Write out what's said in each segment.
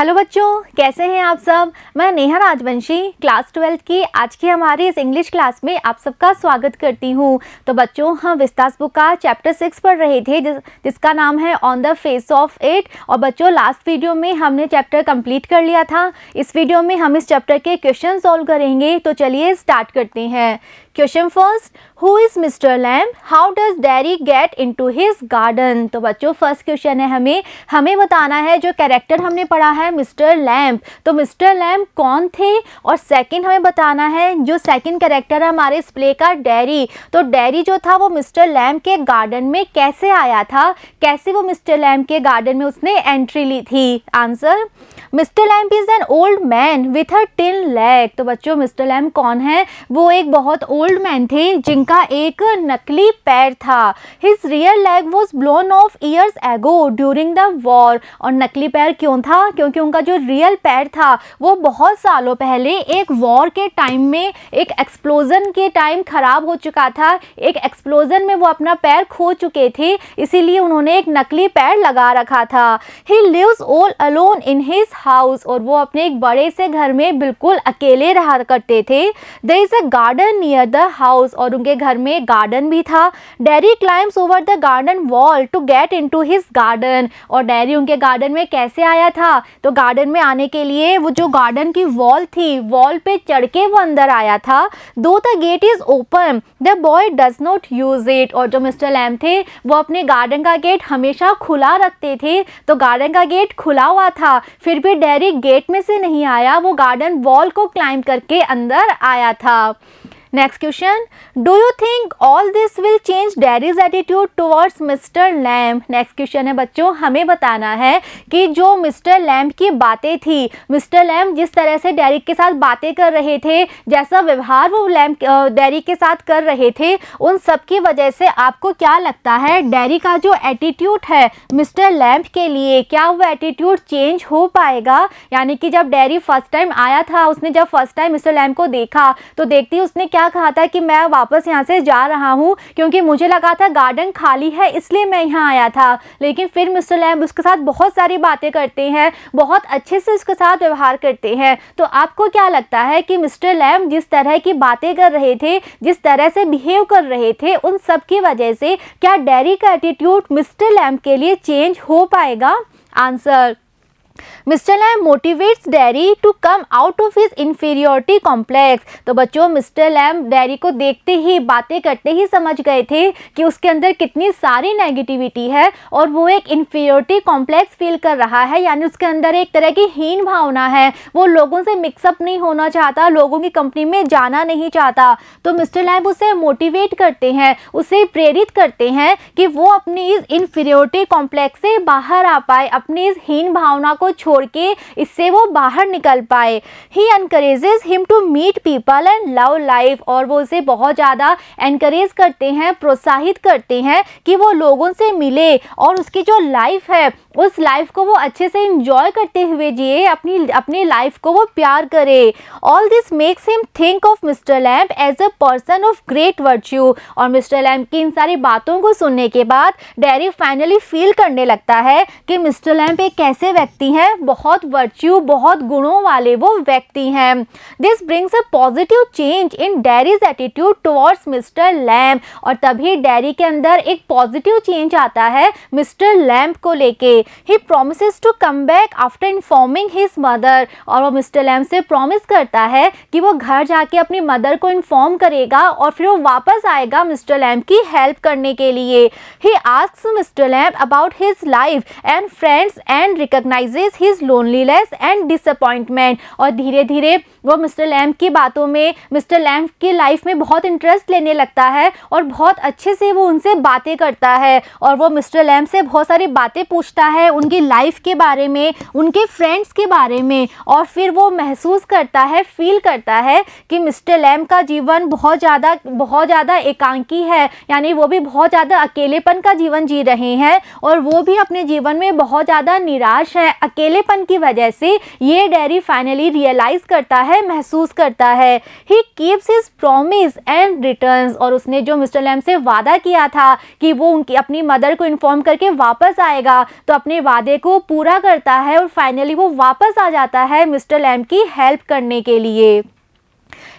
Hello बच्चों, कैसे हैं आप सब। मैं नेहा राजवंशी क्लास 12 की आज की हमारी इस इंग्लिश क्लास में आप सबका स्वागत करती हूं। तो बच्चों, हम विस्तास बुक का चैप्टर 6 पढ़ रहे थे जिसका नाम है on the face of it. और बच्चों, लास्ट वीडियो में हमने चैप्टर कंप्लीट कर लिया था। इस वीडियो में हम इस चैप्टर के क्वेश्चन सॉल्व करेंगे। तो चलिए स्टार्ट करते हैं। Question first, who is mister lamp, how does dairy gate into his garden. तो बच्चों, फर्स्ट क्वेश्चन है हमें बताना है जो कैरेक्टर हमने पढ़ा है मिस्टर लैम्प, तो मिस्टर लैम्प कौन थे। और सेकंड हमें बताना है जो सेकंड कैरेक्टर है हमारे इस प्ले का, डैरी। तो डैरी जो था वो मिस्टर लैम्प के गार्डन में कैसे आया था, कैसे वो मिस्टर लैम्प के गार्डन में उसने एंट्री ली थी। Answer, Mister lamp is an old man with a tin leg. तो बच्चों, मिस्टर लैम्प कौन है, वो एक बहुत ओल्ड मैन थे जिनका एक नकली पैर था। His real leg was blown of years ago during the war. और नकली पैर क्यों था, क्योंकि उनका जो रियल पैर था वो बहुत सालों पहले एक वॉर के टाइम में, एक एक्सप्लोजन के टाइम खराब हो चुका था। एक एक्सप्लोजन में वो अपना पैर खो चुके थे, इसीलिए उन्होंने एक नकली पैर लगा रखा था। He lives all alone in his house. और वो अपने एक बड़े से घर में बिल्कुल अकेले रहा करते थे। There is a garden near the house. और उनके घर में गार्डन भी था। Derry climbs over the garden wall to get into his garden. और डैरी उनके गार्डन में कैसे आया था, तो गार्डन में आने के लिए वो जो गार्डन की वॉल थी, वॉल पे चढ़ के वो अंदर आया था। Though the gate is open the boy does not use it. और जो मिस्टर लैम्प थे वो अपने गार्डन का गेट हमेशा खुला रखते थे। तो गार्डन का गेट खुला हुआ था, फिर भी डैरी गेट में से नहीं आया, वो गार्डन वॉल को क्लाइंब करके अंदर आया था। Next question, do you think all this will change Derry's attitude towards Mr Lamb. Next question है बच्चों, हमें बताना है कि जो मिस्टर लैम्प की बातें थी, मिस्टर लैम्प जिस तरह से डैरी के साथ बातें कर रहे थे, जैसा व्यवहार वो लैम्प डैरी के साथ कर रहे थे, उन सब की वजह से आपको क्या लगता है डैरी का जो एटीट्यूड है मिस्टर लैम्प के लिए, क्या वो एटीट्यूड चेंज हो पाएगा। यानी कि जब डैरी फर्स्ट टाइम आया था, उसने जब फर्स्ट टाइम मिस्टर लैम्प को देखा तो देखते ही उसने क्या कहा था कि मैं वापस यहाँ से जा रहा हूँ, क्योंकि मुझे लगा था गार्डन खाली है इसलिए मैं यहाँ आया था। लेकिन फिर मिस्टर लैम्प उसके साथ बहुत सारी बातें करते हैं, बहुत अच्छे से उसके साथ व्यवहार करते हैं। तो आपको क्या लगता है कि मिस्टर लैम्प जिस तरह की बातें कर रहे थे, जिस तरह से बिहेव कर रहे थे, उन सब की वजह से क्या डैरी का एटीट्यूड मिस्टर लैम्प के लिए चेंज हो पाएगा। Answer, Mister Lamb motivates Derry to come out of his inferiority complex. तो बच्चों, मिस्टर लैम्प डैरी को देखते ही, बातें करते ही समझ गए थे कि उसके अंदर कितनी सारी नेगेटिविटी है और वो एक इंफीरियोरिटी कॉम्प्लेक्स फील कर रहा है। यानी उसके अंदर एक तरह की हीन भावना है, वो लोगों से मिक्सअप नहीं होना चाहता, लोगों की कंपनी में जाना नहीं चाहता। तो मिस्टर लैम्प उसे मोटिवेट करते हैं, उसे प्रेरित करते हैं कि वो अपनी इस इंफीरियोरिटी कॉम्प्लेक्स से बाहर आ पाए, अपनी इस हीन भावना को छोड़ के इससे वो बाहर निकल पाए। He encourages him to meet people and love life. और वो उसे बहुत ज़्यादा एनकरेज करते हैं, प्रोत्साहित करते हैं कि वो लोगों से मिले और उसकी जो लाइफ है उस लाइफ को वो अच्छे से इंजॉय करते हुए जिए, अपनी लाइफ को वो प्यार करे। All this makes him think of Mister Lamb as a person of great virtue. और मिस्टर लैम्प की इन सारी बातों को सुनने के बाद डैरी फाइनली फील करने लगता है कि मिस्टर लैम्प एक कैसे व्यक्ति हैं, बहुत वर्च्यू, बहुत गुणों वाले वो व्यक्ति हैं। This brings a positive change in Derry's attitude towards Mr Lamb. और तभी डैरी के अंदर एक पॉजिटिव चेंज आता है मिस्टर लैम्प को लेके। He promises to come back after informing his mother. और वो मिस्टर लैम्प से प्रॉमिस करता है कि वो घर जाके अपनी मदर को इन्फॉर्म करेगा और फिर वो वापस आएगा मिस्टर लैम्प की हेल्प करने के लिए। ही asks mister lamp about his life and friends and recognises his loneliness and disappointment. और धीरे धीरे वो मिस्टर लैम्प की बातों में, मिस्टर लैम्प की लाइफ में बहुत इंटरेस्ट लेने लगता है और बहुत अच्छे से वो उनसे बातें करता है। और वो मिस्टर लैम्प से बहुत सारी बातें पूछता है उनकी लाइफ के बारे में, उनके फ्रेंड्स के बारे में। और फिर वो महसूस करता है, फील करता है कि मिस्टर लैम्प का जीवन बहुत ज़्यादा एकांकी है, यानी वो भी बहुत ज़्यादा अकेलेपन का जीवन जी रहे हैं और वो भी अपने जीवन में बहुत ज़्यादा निराश है। अकेलेपन की वजह से ये डैरी फाइनली रियलाइज करता है, महसूस करता है। He keeps his promise and returns. और उसने जो मिस्टर लैम्प से वादा किया था कि वो उनकी अपनी मदर को इन्फॉर्म करके वापस आएगा, तो अपने वादे को पूरा करता है और फाइनली वो वापस आ जाता है मिस्टर लैम्ब की हेल्प करने के लिए।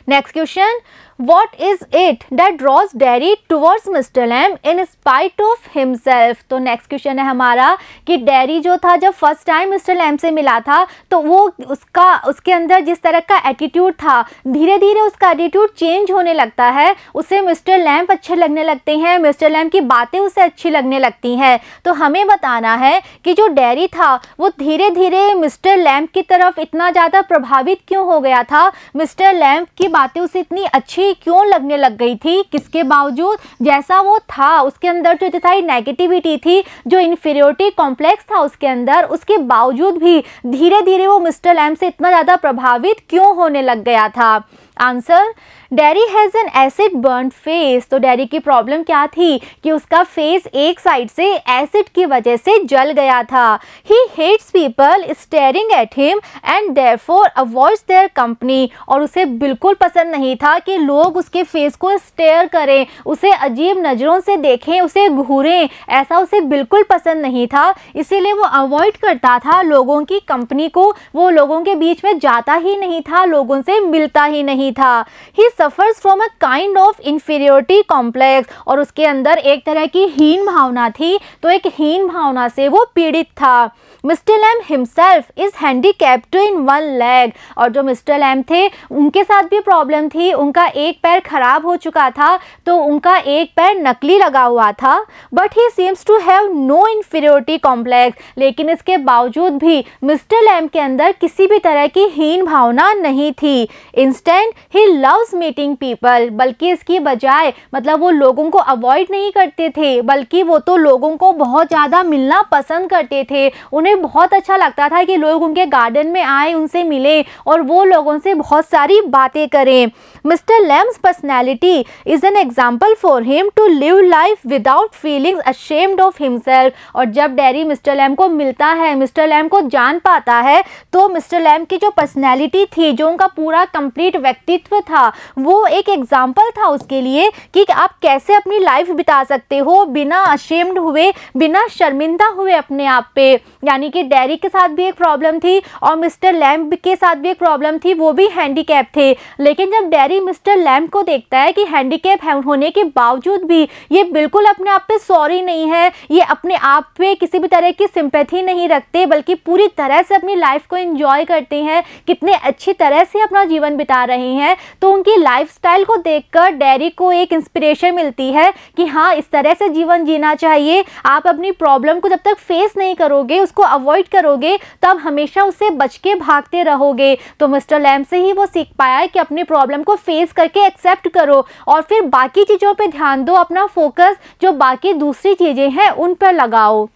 Next question, What is it that draws Derry towards Mr. Lamb in spite of himself? तो नेक्स्ट क्वेश्चन है हमारा कि डेरी जो था जब फर्स्ट टाइम मिस्टर लैम्ब से मिला था तो वो उसके अंदर जिस तरह का एटीट्यूड था, धीरे धीरे उसका एटीट्यूड चेंज होने लगता है, उसे मिस्टर लैम्ब अच्छे लगने लगते हैं, मिस्टर लैम्ब की बातें उसे अच्छी लगने लगती हैं। तो हमें बताना है कि जो डेरी था वो धीरे धीरे मिस्टर लैम्ब की तरफ इतना ज़्यादा प्रभावित क्यों हो गया था, मिस्टर लैम्ब की बातें उसे इतनी अच्छी क्यों लगने लग गई थी, किसके बावजूद जैसा वो था उसके अंदर जो सारी नेगेटिविटी थी, जो इन्फीरियोरिटी कॉम्प्लेक्स था उसके अंदर, उसके बावजूद भी धीरे धीरे वो मिस्टर लैम्ब से इतना ज़्यादा प्रभावित क्यों होने लग गया था। Answer, dairy has an acid burn face. तो डेरी की प्रॉब्लम क्या थी कि उसका फेस एक साइड से एसिड की वजह से जल गया था। He hates people staring at him and therefore avoids their company. और उसे बिल्कुल पसंद नहीं था कि लोग उसके फेस को स्टेयर करें, उसे अजीब नज़रों से देखें, उसे घूरें, ऐसा उसे बिल्कुल पसंद नहीं था। इसीलिए वो अवॉइड करता था लोगों की कंपनी को, वो लोगों के बीच में जाता ही नहीं था, लोगों से मिलता ही नहीं था। ही suffers from a kind of inferiority complex. और उसके अंदर एक तरह की हीन भावना थी, तो एक हीन भावना से वो पीड़ित था। Mister lamb himself is handicapped in one leg. और जो मिस्टर लैम्ब थे उनके साथ भी प्रॉब्लम थी, उनका एक पैर खराब हो चुका था, तो उनका एक पैर नकली लगा हुआ था। But he seems to have no inferiority complex. लेकिन इसके बावजूद भी मिस्टर लैम्ब के अंदर किसी भी तरह की हीन भावना नहीं थी। Instant he loves meeting people. बल्कि इसकी बजाय मतलब वो लोगों को अवॉइड नहीं करते थे, बल्कि वो तो लोगों को बहुत ज़्यादा मिलना पसंद करते थे। उन्हें बहुत अच्छा लगता था कि लोग उनके गार्डन में आए, उनसे मिले और वो लोगों से बहुत सारी बातें करें। Mister Lamb's personality is an example for him to live life without feelings ashamed of himself. और जब डेरी मिस्टर लैम्ब को मिलता है, मिस्टर लैम्ब को जान पाता है, तो मिस्टर लैम्ब की जो पर्सनैलिटी थी, जो उनका पूरा कंप्लीट व्यक्तित्व था, वो एक एग्जाम्पल था उसके लिए कि आप कैसे अपनी लाइफ बिता सकते हो बिना अशेम्ड हुए, बिना शर्मिंदा हुए अपने आप पे। यानी कि डेरी के साथ भी एक प्रॉब्लम थी और मिस्टर लैम्ब के साथ भी एक प्रॉब्लम थी, वो भी हैंडीकैप थे। लेकिन जब डेरी मिस्टर लैम्ब को देखता है कि हैंडीकैप होने के बावजूद भी ये बिल्कुल अपने आप पे सॉरी नहीं है, ये अपने आप पे किसी भी तरह की सिंपैथी नहीं रखते, बल्कि पूरी तरह से अपनी लाइफ को एंजॉय करते हैं, कितने अच्छी तरह से अपना जीवन बिता रहे हैं। तो उनकी लाइफस्टाइल को देखकर डेरी को एक इंस्पिरेशन मिलती है कि हाँ, इस तरह से जीवन जीना चाहिए। आप अपनी प्रॉब्लम को जब तक फेस नहीं करोगे, उसको अवॉइड करोगे, तब हमेशा उससे बच के भागते रहोगे। तो मिस्टर लैम्ब से ही वो सीख पाया है कि अपनी प्रॉब्लम को फेस करके एक्सेप्ट करो और फिर बाकी चीज़ों पे ध्यान दो, अपना फोकस जो बाकी दूसरी चीज़ें हैं उन पर लगाओ।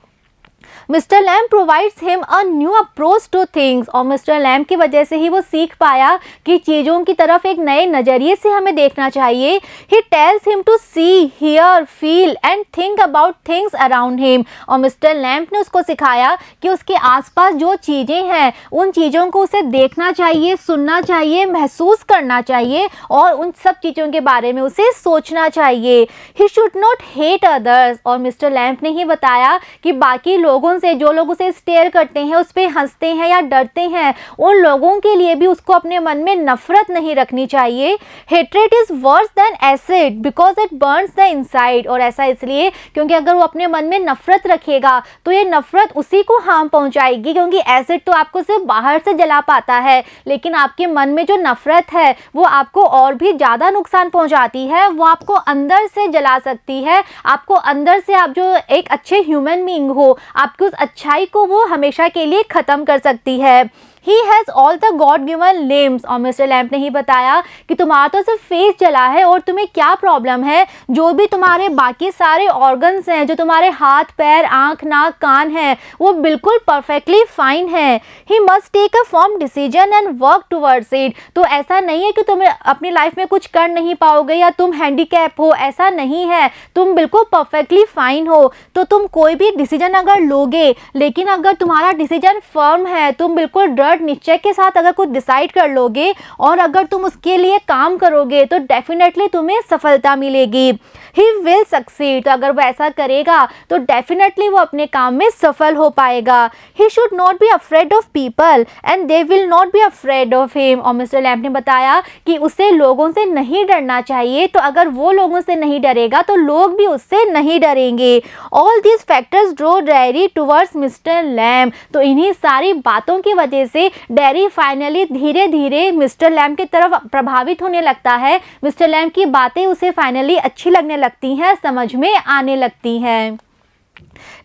Mister lamb provides him a new approach two things. और मिस्टर लैम्ब की वजह से ही वो सीख पाया कि चीज़ों की तरफ एक नए नज़रिए से हमें देखना चाहिए। He tells him to see, hear, feel and think about things around him. और मिस्टर लैम्ब ने उसको सिखाया कि उसके आसपास जो चीज़ें हैं उन चीज़ों को उसे देखना चाहिए, सुनना चाहिए, महसूस करना चाहिए और उन सब चीज़ों के बारे में उसे सोचना चाहिए। He should not hate others. और मिस्टर लैम्ब ने ही बताया कि बाकी लोगों से, जो लोग उसे स्टेयर करते हैं, उस पर हंसते हैं या डरते हैं, उन लोगों के लिए भी उसको अपने मन में नफरत नहीं रखनी चाहिए। Hatred is worse than acid because it Burns the inside. और ऐसा इसलिए क्योंकि अगर वो अपने मन में नफरत रखेगा तो ये नफरत उसी को हार्म पहुंचाएगी, क्योंकि एसिड तो आपको सिर्फ बाहर से जला पाता है, लेकिन आपके मन में जो नफरत है वो आपको और भी ज़्यादा नुकसान पहुंचाती है, वो आपको अंदर से जला सकती है। आपको अंदर से, आप जो एक अच्छे ह्यूमन बीइंग हो, आपकी उस अच्छाई को वो हमेशा के लिए ख़त्म कर सकती है। He has all the God given limbs। और मिस्टर लैम्ब ने ही बताया कि तुम्हारा तो सिर्फ फेस जला है और तुम्हें क्या प्रॉब्लम है, जो भी तुम्हारे बाकी सारे ऑर्गन्स हैं, जो तुम्हारे हाथ, पैर, आँख, नाक, कान हैं, वो बिल्कुल परफेक्टली फाइन है। He must take a firm decision and work towards it। तो ऐसा नहीं है कि तुम अपनी लाइफ में कुछ कर नहीं पाओगे या तुम हैंडीकैप हो, ऐसा नहीं है। तुम बिल्कुल परफेक्टली फाइन हो। तो तुम कोई भी डिसीजन अगर लोगे, लेकिन अगर तुम्हारा डिसीजन फर्म है, तुम बिल्कुल डर दृढ़ निश्चय के साथ अगर कुछ डिसाइड कर लोगे और अगर तुम उसके लिए काम करोगे तो डेफिनेटली तुम्हें सफलता मिलेगी। ही विल सक्सीड, तो अगर वो ऐसा करेगा तो डेफिनेटली वो अपने काम में सफल हो पाएगा। He should not be afraid of people and they will not be afraid of him, और मिस्टर लैम्ब ने बताया कि उसे लोगों से नहीं डरना चाहिए, तो अगर वो लोगों से नहीं डरेगा तो लोग भी उससे नहीं डरेंगे। All these factors draw Derry towards Mr Lamb, तो इन्हीं सारी बातों की वजह से डेयरी फाइनली धीरे धीरे मिस्टर लैम्ब की तरफ प्रभावित होने लगता है। मिस्टर लैम्ब की बातें उसे फाइनली अच्छी लगने लगती हैं, समझ में आने लगती हैं।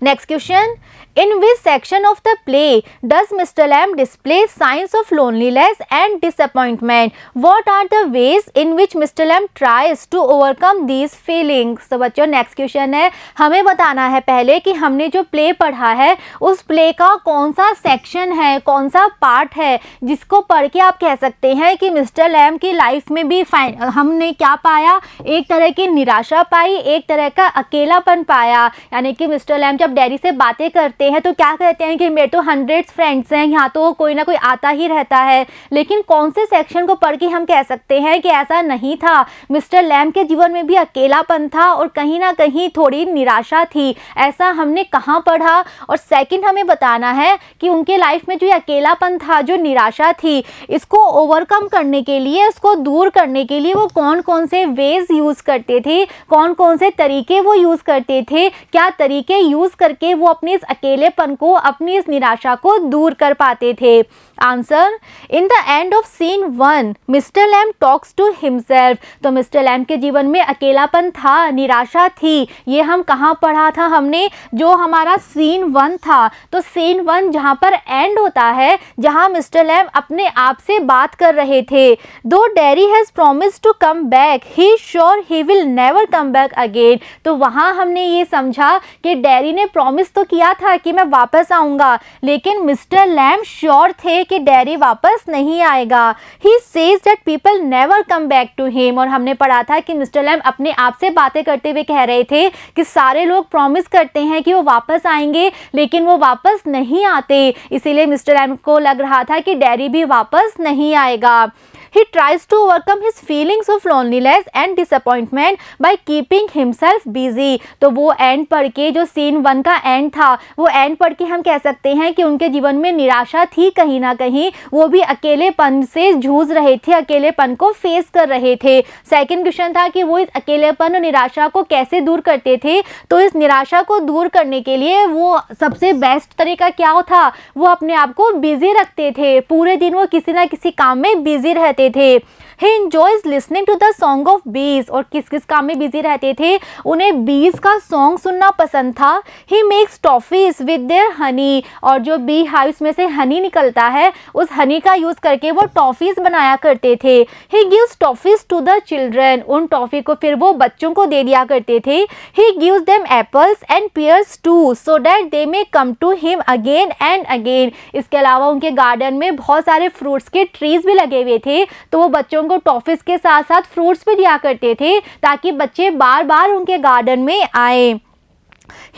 Next question, in which section of the play does Mr. Lamb display signs of loneliness and disappointment? What are the ways in which Mr. Lamb tries to overcome these feelings? तो बच्चों नेक्स्ट क्वेश्चन है, हमें बताना है पहले कि हमने जो प्ले पढ़ा है उस प्ले का कौन सा सेक्शन है, कौन सा पार्ट है जिसको पढ़ के आप कह सकते हैं कि मिस्टर लैम्ब की लाइफ में भी हमने क्या पाया, एक तरह की निराशा पाई, एक तरह का अकेलापन पाया। यानी कि मिस्टर लैम्ब जब डैडी से बातें करते हैं तो क्या कहते हैं कि मेरे तो 100 फ्रेंड्स हैं, यहाँ तो कोई ना कोई आता ही रहता है। लेकिन कौन से सेक्शन को पढ़ के हम कह सकते हैं कि ऐसा नहीं था, मिस्टर लैम्ब के जीवन में भी अकेलापन था और कहीं ना कहीं थोड़ी निराशा थी, ऐसा हमने कहाँ पढ़ा। और सेकंड हमें बताना है कि उनके लाइफ में जो ये अकेलापन था, जो निराशा थी, इसको ओवरकम करने के लिए, इसको दूर करने के लिए वो कौन कौन से वेज यूज़ करते थे, कौन कौन से तरीके वो यूज़ करते थे, क्या तरीके यूज़ करके वो अपने इस अकेलेपन को, अपनी इस निराशा को दूर कर पाते थे। Answer, in the end of scene 1 Mister Lamb talks to himself, तो मिस्टर लैम्ब के जीवन में अकेलापन था, निराशा थी, ये हम कहाँ पढ़ा था हमने, जो हमारा सीन 1 था। तो सीन 1 जहाँ पर एंड होता है, जहाँ मिस्टर लैम्ब अपने आप से बात कर रहे थे। Though Derry has promise to come back, he sure he will never come back again, तो वहाँ हमने ये समझा कि डैरी ने प्रॉमिस तो किया था कि मैं वापस आऊँगा, लेकिन मिस्टर लैम्ब श्योर थे कि डैरी वापस नहीं आएगा। He says that people never come back to him, और हमने पढ़ा था कि मिस्टर लैम्ब अपने आप से बातें करते हुए कह रहे थे कि सारे लोग प्रॉमिस करते हैं कि वो वापस आएंगे, लेकिन वो वापस नहीं आते, इसीलिए मिस्टर लैम्ब को लग रहा था कि डैरी भी वापस नहीं आएगा। He tries to overcome his feelings of loneliness and disappointment by keeping himself busy, तो वो एंड पढ़ के, जो सीन 1 का एंड था, वो एंड पढ़ के हम कह सकते हैं कि उनके जीवन में निराशा थी कहीं ना कहीं, वो भी अकेलेपन से जूझ रहे थे, अकेलेपन को फेस कर रहे थे। सेकंड क्वेश्चन था कि वो इस अकेलेपन और निराशा को कैसे दूर करते थे, तो इस निराशा को दूर करने के लिए वो सबसे बेस्ट तरीका क्या था, वो अपने आप को बिजी रखते थे, पूरे दिन वो किसी ना किसी काम में बिजी रहते थे। He enjoys listening to the song of bees, और किस किस काम में बिजी रहते थे, उन्हें बीज का सॉन्ग सुनना पसंद था। He makes toffees with their honey, और जो बी हाइव्स में से हनी निकलता है, उस हनी का यूज़ करके वो टॉफ़ीज़ बनाया करते थे। He gives toffees to the children, उन टॉफ़ी को फिर वो बच्चों को दे दिया करते थे। He gives them apples and pears too, so that they may come to him again and again, इसके अलावा उनके गार्डन में बहुत सारे फ्रूट्स के ट्रीज़ भी लगे हुए थे, तो वो बच्चों को टॉफीज के साथ साथ फ्रूट्स भी दिया करते थे ताकि बच्चे बार बार उनके गार्डन में आए।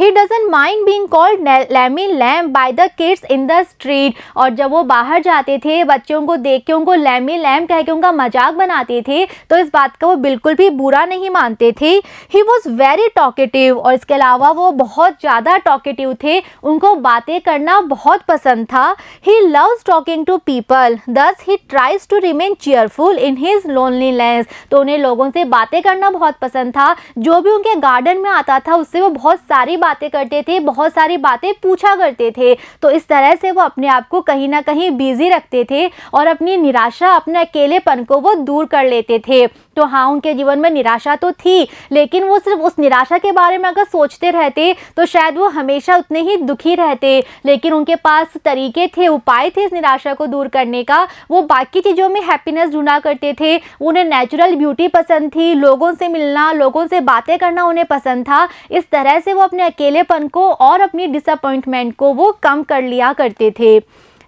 He doesn't mind being called Lammy Lamb by the kids in the street, और जब वो बाहर जाते थे बच्चों को देख के उनको लैमी लैम कह के उनका मजाक बनाते थे, तो इस बात का वो बिल्कुल भी बुरा नहीं मानते थे। He was very talkative, और इसके अलावा वो बहुत ज़्यादा टॉकेटिव थे, उनको बातें करना बहुत पसंद था। He loves talking to people, thus he tries to remain cheerful in his loneliness, तो उन्हें लोगों से बातें करना बहुत पसंद था, जो भी उनके गार्डन में आता था उससे वो बहुत सारी बातें करते थे, बहुत सारी बातें पूछा करते थे, तो इस तरह से वो अपने आप को कहीं ना कहीं बिजी रखते थे और अपनी निराशा, अपने अकेलेपन को वो दूर कर लेते थे। तो हाँ, उनके जीवन में निराशा तो थी, लेकिन वो सिर्फ उस निराशा के बारे में अगर सोचते रहते तो शायद वो हमेशा उतने ही दुखी रहते, लेकिन उनके पास तरीके थे, उपाय थे इस निराशा को दूर करने का। वो बाकी चीज़ों में हैप्पीनेस ढूंढा करते थे, उन्हें नेचुरल ब्यूटी पसंद थी, लोगों से मिलना, लोगों से बातें करना उन्हें पसंद था। इस तरह से वो अपने अकेलेपन को और अपनी डिसअपॉइंटमेंट को वो कम कर लिया करते थे।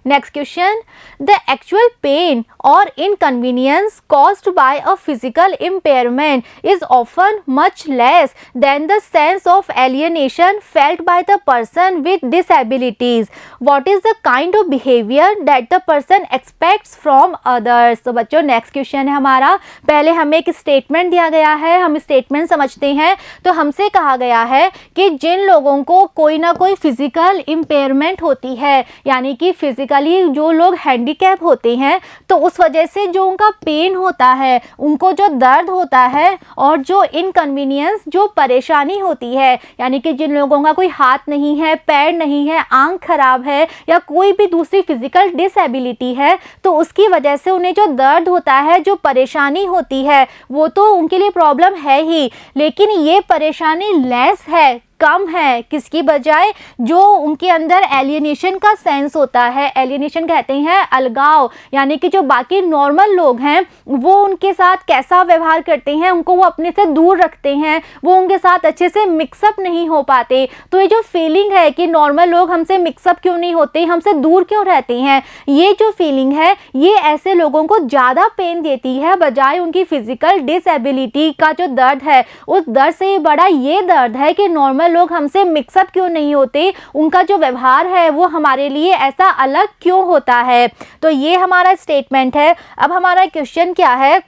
Next question, the actual pain और inconvenience caused by a physical impairment is often much less than the sense of alienation felt by the person with disabilities. What is the kind of behaviour that the person expects from others. तो बच्चों next question है हमारा. पहले हमें एक statement दिया गया है, हम स्टेटमेंट समझते हैं. तो हमसे कहा गया है कि जिन लोगों को कोई ना कोई फिजिकल इम्पेयरमेंट होती है, यानी कि फिजिकली जो लोग हैंडीकैप होते हैं, तो उस वजह से जो उनका पेन होता है, उनको जो दर्द होता है और जो इनकन्वीनियंस जो परेशानी होती है, यानी कि जिन लोगों का कोई हाथ नहीं है, पैर नहीं है, आंख खराब है या कोई भी दूसरी फिजिकल डिसेबिलिटी है, तो उसकी वजह से उन्हें जो दर्द होता है, जो परेशानी होती है, वो तो उनके लिए प्रॉब्लम है ही, लेकिन ये परेशानी लेस है, कम है, किसकी बजाय जो उनके अंदर एलियनेशन का सेंस होता है. एलियनेशन कहते हैं अलगाव, यानी कि जो बाकी नॉर्मल लोग हैं वो उनके साथ कैसा व्यवहार करते हैं, उनको वो अपने से दूर रखते हैं, वो उनके साथ अच्छे से मिक्सअप नहीं हो पाते. तो ये जो फीलिंग है कि नॉर्मल लोग हमसे मिक्सअप क्यों नहीं होते, हमसे दूर क्यों रहते हैं, ये जो फीलिंग है ये ऐसे लोगों को ज़्यादा पेन देती है बजाय उनकी फिजिकल डिसेबिलिटी का जो दर्द है, उस दर्द से बड़ा ये दर्द है कि नॉर्मल लोग हमसे मिक्सअप क्यों नहीं होते, उनका जो व्यवहार है वो हमारे लिए ऐसा अलग क्यों होता है. तो ये हमारा स्टेटमेंट है. अब हमारा क्वेश्चन क्या है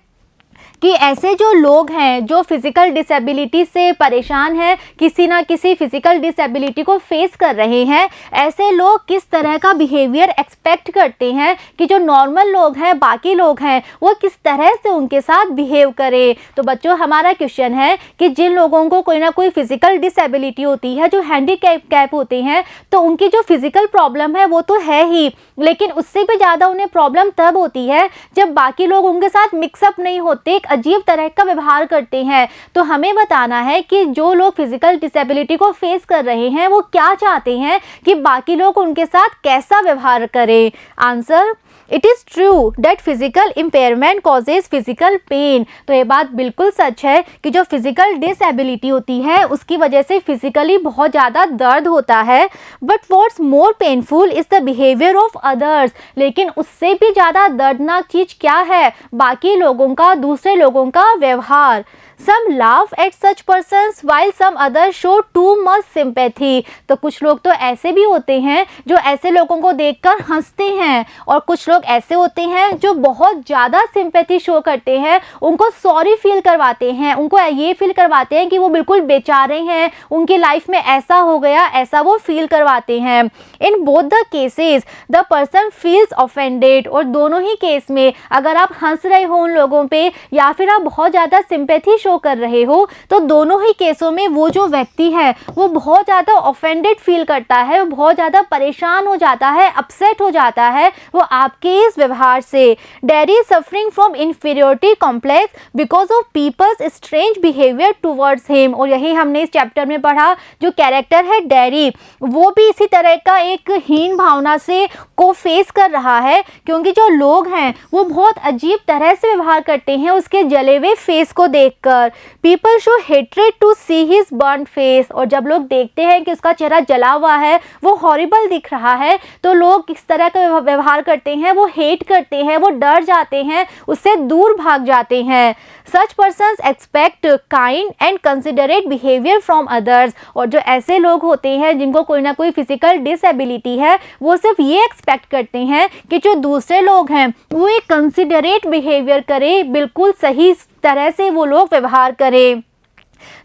कि ऐसे जो लोग हैं जो फिज़िकल डिसेबिलिटी से परेशान हैं, किसी ना किसी फिज़िकल डिसेबिलिटी को फेस कर रहे हैं, ऐसे लोग किस तरह का बिहेवियर एक्सपेक्ट करते हैं कि जो नॉर्मल लोग हैं, बाकी लोग हैं, वो किस तरह से उनके साथ बिहेव करें. तो बच्चों हमारा क्वेश्चन है कि जिन लोगों को कोई ना कोई फिज़िकल डिसेबिलिटी होती है, जो हैंडीकैप होते हैं, तो उनकी जो फिज़िकल प्रॉब्लम है वो तो है ही, लेकिन उससे भी ज़्यादा उन्हें प्रॉब्लम तब होती है जब बाकी लोग उनके साथ मिक्सअप नहीं होते, अजीब तरह का व्यवहार करते हैं. तो हमें बताना है कि जो लोग फिजिकल डिसेबिलिटी को फेस कर रहे हैं वो क्या चाहते हैं कि बाकी लोग उनके साथ कैसा व्यवहार करें. Answer, it is true that physical impairment causes physical pain. तो ये बात बिल्कुल सच है कि जो फिजिकल डिसेबिलिटी होती है उसकी वजह से फिजिकली बहुत ज़्यादा दर्द होता है. But what's more painful is the behaviour of others. लेकिन उससे भी ज़्यादा दर्दनाक चीज़ क्या है, बाकी लोगों का, दूसरे लोगों का व्यवहार. Some laugh at such persons while some others show too much sympathy. तो कुछ लोग तो ऐसे भी होते हैं जो ऐसे लोगों को देखकर हंसते हैं, और कुछ लोग ऐसे होते हैं जो बहुत ज़्यादा सिंपैथी शो करते हैं, उनको सॉरी फील करवाते हैं, उनको ये फील करवाते हैं कि वो बिल्कुल बेचारे हैं, उनकी लाइफ में ऐसा हो गया, ऐसा वो फील करवाते हैं. In both the cases the person feels offended. और दोनों ही केस में अगर आप हंस रहे हो उन लोगों पे या फिर आप बहुत ज़्यादा सिंपैथी शो कर रहे हो, तो दोनों ही केसों में वो जो व्यक्ति है वो बहुत ज़्यादा ऑफेंडेड फील करता है, वो बहुत ज़्यादा परेशान हो जाता है, अपसेट हो जाता है वो आपके इस व्यवहार से. Derry suffering from inferiority complex because of people's strange behaviour towards him. और यही हमने इस चैप्टर में पढ़ा. जो कैरेक्टर है डैरी, वो भी इसी तरह का एक हीन भावना से को फेस कर रहा है, क्योंकि जो लोग हैं वो बहुत अजीब तरह से व्यवहार करते हैं उसके जले हुए फेस को देखकर. People show hatred to see his burn face. और जब लोग देखते हैं कि उसका चेहरा जला हुआ है, वो हॉरिबल दिख रहा है, तो लोग किस तरह का व्यवहार करते हैं, वो हेट करते हैं, वो डर जाते हैं, उससे दूर भाग जाते हैं. Such persons expect kind and considerate behaviour from others. और जो ऐसे लोग होते हैं जिनको कोई ना कोई फिजिकल डिसेबिलिटी है, वो सिर्फ ये एक्सपेक्ट करते हैं कि जो दूसरे लोग हैं वो एक कंसिडरेट बिहेवियर करें, बिल्कुल सही तरह से वो लोग व्यवहार करें.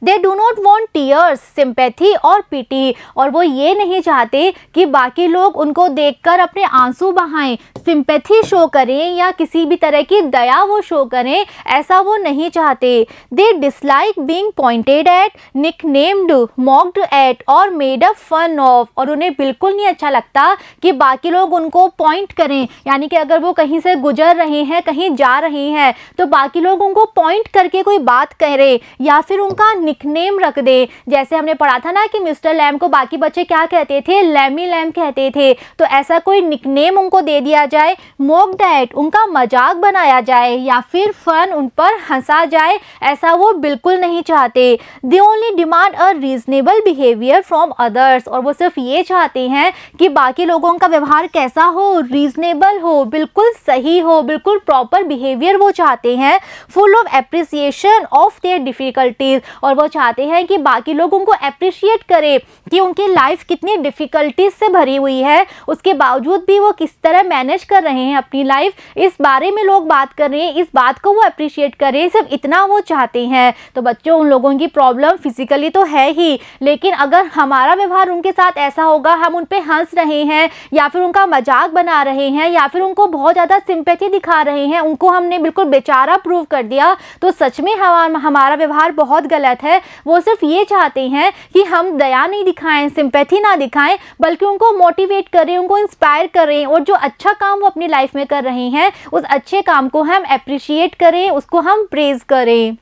They do not want tears, sympathy और पिटी. और वो ये नहीं चाहते कि बाकी लोग उनको देखकर अपने आंसू बहाएं, सिंपैथी शो करें या किसी भी तरह की दया वो शो करें, ऐसा वो नहीं चाहते. They dislike being pointed at, nicknamed, mocked at और मेड अ फन ऑफ. और उन्हें बिल्कुल नहीं अच्छा लगता कि बाकी लोग उनको पॉइंट करें, यानी कि अगर वो कहीं से गुजर रहे हैं, कहीं जा रहे हैं, तो बाकी लोग उनको पॉइंट करके कोई बात करें या फिर उनका निकनेम रख दे. जैसे हमने पढ़ा था ना कि मिस्टर लैम को बाकी बच्चे क्या कहते थे, लैमी लैम कहते थे. तो ऐसा कोई निकनेम उनको दे दिया जाए, मोक्ड एट उनका मजाक बनाया जाए, या फिर फन उन पर हंसा जाए, ऐसा वो बिल्कुल नहीं चाहते। They only demand a reasonable behaviour from others, और वो सिर्फ ये चाहते हैं कि बाकी लोगों का व्यवहार कैसा हो, रीजनेबल हो, बिल्कुल सही हो, बिल्कुल प्रॉपर बिहेवियर वो चाहते हैं। Full of appreciation of their difficulties, और वो चाहते हैं कि बाकी लोग उनको अप्रिशिएट करें कि उनकी लाइफ कितनी डिफिकल्टीज से भरी हुई है, उसके बावजूद भी वो किस तरह मैनेज कर रहे हैं अपनी लाइफ, इस बारे में लोग बात कर रहे हैं, इस बात को वो अप्रिशिएट करें, सिर्फ इतना वो चाहते हैं। तो बच्चों, उन लोगों की प्रॉब्लम फिजिकली तो है ही, लेकिन अगर हमारा व्यवहार उनके साथ ऐसा होगा, हम उन पे हंस रहे हैं या फिर उनका मजाक बना रहे हैं या फिर उनको बहुत ज़्यादा सिंपैथी दिखा रहे हैं, उनको हमने बिल्कुल बेचारा प्रूव कर दिया, तो सच में हमारा व्यवहार बहुत गलत है। वो सिर्फ ये चाहते हैं कि हम दया नहीं दिखाएं, सिंपैथी ना दिखाएं, बल्कि उनको मोटिवेट करें, उनको इंस्पायर करें, और जो अच्छा काम वो अपनी लाइफ में कर रहे हैं उस अच्छे काम को हम अप्रिशिएट करें, उसको हम प्रेज करें।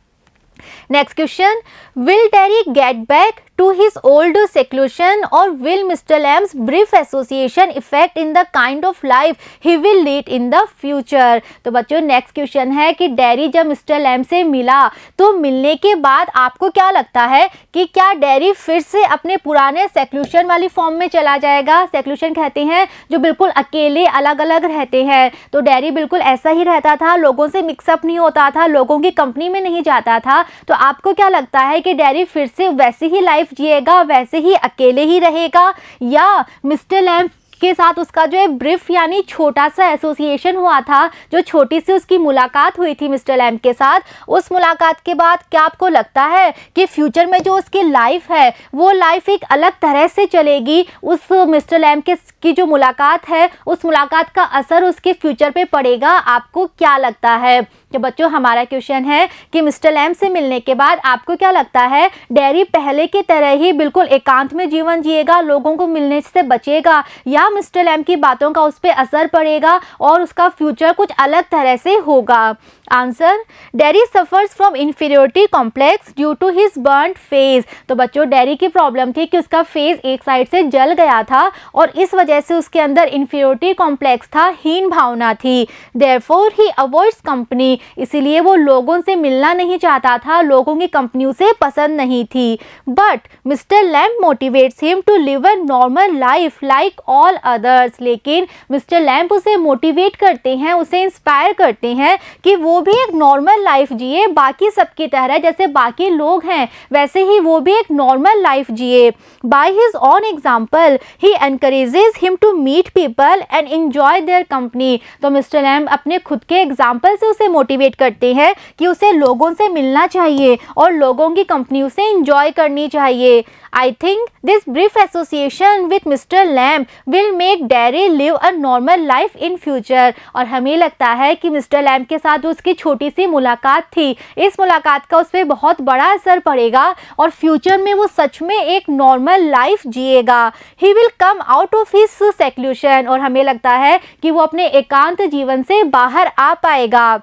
Next question, will Terry get back to his old seclusion, or will Mr. Lamb's brief association affect in the kind of life he will lead in the future? तो बच्चों, नेक्स्ट क्वेश्चन है कि dairy जब mister lamb से मिला तो मिलने के बाद आपको क्या लगता है कि क्या डैरी फिर से अपने पुराने सेक्लूशन वाली फॉर्म में चला जाएगा? सेक्लूशन कहते हैं जो बिल्कुल अकेले अलग अलग रहते हैं, तो डैरी बिल्कुल ऐसा ही रहता था, लोगों से मिक्सअप नहीं होता था, लोगों की कंपनी में नहीं जाता था। तो आपको क्या लगता है कि डैरी फिर से वैसी ही लाइफ जिएगा, वैसे ही अकेले ही रहेगा, या मिस्टर लैम्ब के साथ उसका जो है ब्रीफ यानी छोटा सा एसोसिएशन हुआ था, जो छोटी सी उसकी मुलाकात हुई थी मिस्टर लैम्ब के साथ, उस मुलाकात के बाद क्या आपको लगता है कि फ्यूचर में जो उसकी लाइफ है वो लाइफ एक अलग तरह से चलेगी? उस मिस्टर लैम्ब की जो मुलाकात है, उस मुलाकात का असर उसके फ्यूचर पे पड़ेगा? आपको क्या लगता है? तो बच्चों, हमारा क्वेश्चन है कि मिस्टर लैम्ब से मिलने के बाद आपको क्या लगता है, डैरी पहले की तरह ही बिल्कुल एकांत में जीवन जिएगा, लोगों को मिलने से बचेगा, या मिस्टर लैम्ब की बातों का उस पर असर पड़ेगा और उसका फ्यूचर कुछ अलग तरह से होगा? Answer, Derry suffers from inferiority complex due to his burned face. तो बच्चों, डैरी की प्रॉब्लम थी कि उसका फेस एक साइड से जल गया था और इस वजह से उसके अंदर इन्फीरियोरिटी कॉम्प्लेक्स था, हीन भावना थी। देयरफॉर ही अवॉइड्स कंपनी, इसीलिए वो लोगों से मिलना नहीं चाहता था, लोगों की कंपनी उसे पसंद नहीं थी। But Mister Lamb motivates him to live a normal life like all others, लेकिन मिस्टर लैम्ब उसे मोटिवेट करते हैं, उसे इंस्पायर करते हैं कि वो भी एक नॉर्मल लाइफ जिए, बाकी सबकी तरह, जैसे बाकी लोग हैं वैसे ही वो भी एक नॉर्मल लाइफ जिए। By his own example he encourages him to meet people and enjoy their company. तो मिस्टर लैम्ब अपने खुद के एग्जाम्पल से उसे मोटिवेट करते हैं कि उसे लोगों से मिलना चाहिए और लोगों की कंपनी उसे एंजॉय करनी चाहिए। I think this brief association with Mr. Lamb will make Derry live a normal life in future। और हमें लगता है कि मिस्टर लैम्ब के साथ जो उसकी छोटी सी मुलाकात थी, इस मुलाकात का उस पर बहुत बड़ा असर पड़ेगा और फ्यूचर में वो सच में एक नॉर्मल लाइफ जिएगा। He will come out of his seclusion, और हमें लगता है कि वो अपने एकांत जीवन से बाहर आ पाएगा।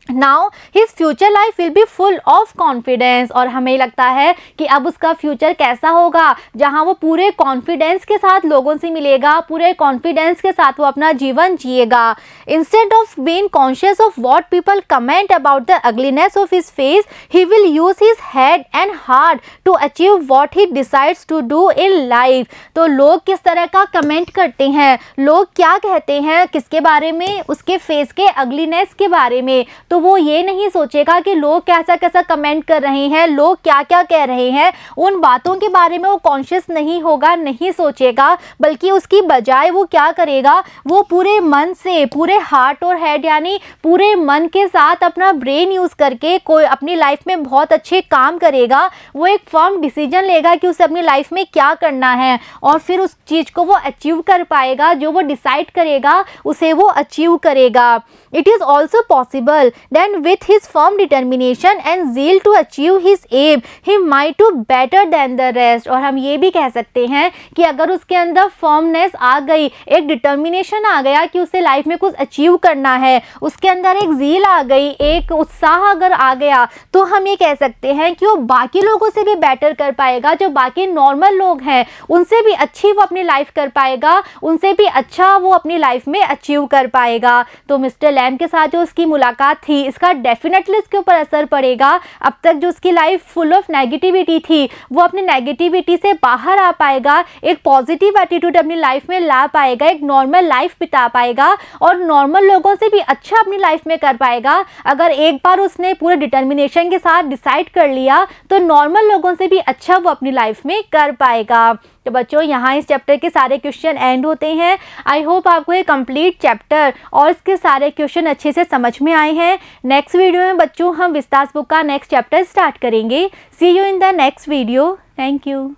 Now his future life will be full of confidence, और हमें लगता है कि अब उसका फ्यूचर कैसा होगा, जहां वो पूरे कॉन्फिडेंस के साथ लोगों से मिलेगा, पूरे कॉन्फिडेंस के साथ वो अपना जीवन जिएगा। Instead of being conscious of what people comment about the ugliness of his face, he will use his head and heart to achieve what he decides to do in life. तो लोग किस तरह का कमेंट करते हैं, लोग क्या कहते हैं किसके बारे में, उसके फेस के अगलीनेस के बारे में, तो वो ये नहीं सोचेगा कि लोग कैसा कैसा कमेंट कर रहे हैं, लोग क्या क्या कह रहे हैं, उन बातों के बारे में वो कॉन्शियस नहीं होगा, नहीं सोचेगा, बल्कि उसकी बजाय वो क्या करेगा, वो पूरे मन से, पूरे हार्ट और हेड यानी पूरे मन के साथ अपना ब्रेन यूज़ करके कोई अपनी लाइफ में बहुत अच्छे काम करेगा। वो एक फर्म डिसीजन लेगा कि उसे अपनी लाइफ में क्या करना है और फिर उस चीज़ को वो अचीव कर पाएगा, जो वो डिसाइड करेगा उसे वो अचीव करेगा। It is also possible then with his firm determination and zeal to achieve his aim he might do better than the rest। और हम ये भी कह सकते हैं कि अगर उसके अंदर फर्मनेस आ गई, एक डिटर्मिनेशन आ गया कि उसे लाइफ में कुछ अचीव करना है, उसके अंदर एक जील आ गई, एक उत्साह अगर आ गया, तो हम ये कह सकते हैं कि वो बाकी लोगों से भी बेटर कर पाएगा, जो बाकी नॉर्मल लोग हैं उनसे भी अच्छी वो अपनी लाइफ कर पाएगा, उनसे भी अच्छा वो अपनी लाइफ में अचीव कर पाएगा। तो मिस्टर लैम के साथ जो उसकी मुलाकात थी, इसका डेफिनेटली उसके ऊपर असर पड़ेगा। अब तक जो उसकी लाइफ फुल ऑफ नेगेटिविटी थी, वो अपनी नेगेटिविटी से बाहर आ पाएगा, एक पॉजिटिव एटीट्यूड अपनी लाइफ में ला पाएगा, एक नॉर्मल लाइफ बिता पाएगा और नॉर्मल लोगों से भी अच्छा अपनी लाइफ में कर पाएगा। अगर एक बार उसने पूरे डिटर्मिनेशन के साथ डिसाइड कर लिया तो नॉर्मल लोगों से भी अच्छा वो अपनी लाइफ में कर पाएगा। तो बच्चों, यहाँ इस चैप्टर के सारे क्वेश्चन एंड होते हैं। आई होप आपको ये कंप्लीट चैप्टर और इसके सारे क्वेश्चन अच्छे से समझ में आए हैं। नेक्स्ट वीडियो में बच्चों हम विस्तास बुक का नेक्स्ट चैप्टर स्टार्ट करेंगे। See you in the next video. Thank you.